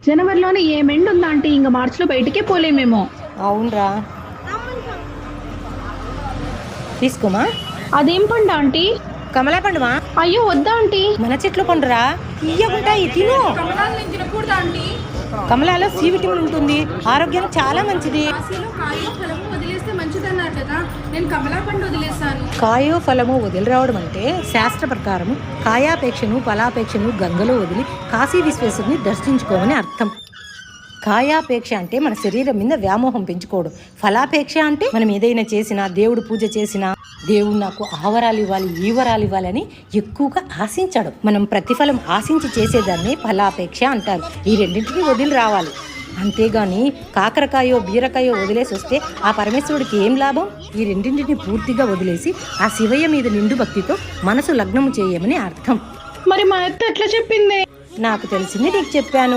జనవరిలోనే ఏం ఎండ్ ఉందా ఆంటీ? ఇంక మార్చిలో బయటికే పోలేమేమో. అవునరా, తీసుకోమా. అదేం పండు ఆంటీ? కమలా పండుమా. అయ్యో వద్దా ఆంటీ. మన చెట్లు పండురా, తీయగుంటాయి, తిను. కమలాలో సి విటమిన్ ఉంటుంది, ఆరోగ్యానికి చాలా మంచిది. కాయో ఫలము వదిలి రావడం అంటే శాస్త్ర ప్రకారం కాయాపేక్షను ఫలాపేక్షను గంగలో వదిలి కాశీ విశ్వేశ్వరుని దర్శించుకోమని అర్థం. కాయాపేక్ష అంటే మన శరీరం మీద వ్యామోహం పెంచుకోవడం. ఫలాపేక్ష అంటే మనం ఏదైనా చేసినా, దేవుడు పూజ చేసినా, దేవుడు నాకు ఆ వరాలు ఇవ్వాలి, ఈ వరాలు ఇవ్వాలి అని ఎక్కువగా ఆశించడం. మనం ప్రతిఫలం ఆశించి చేసేదాన్ని ఫలాపేక్ష అంటారు. ఈ రెండింటిని వదిలి రావాలి. అంతేగాని కాకరకాయో బీరకాయో వదిలేసి వస్తే ఆ పరమేశ్వరుడికి ఏం లాభం? ఈ రెండింటిని పూర్తిగా వదిలేసి ఆ శివయ్య మీద నిండు భక్తితో మనసు లగ్నము చేయమని అర్థం. మరి మా అత్త ఎట్లా చెప్పింది? నాకు తెలిసింది నీకు చెప్పాను.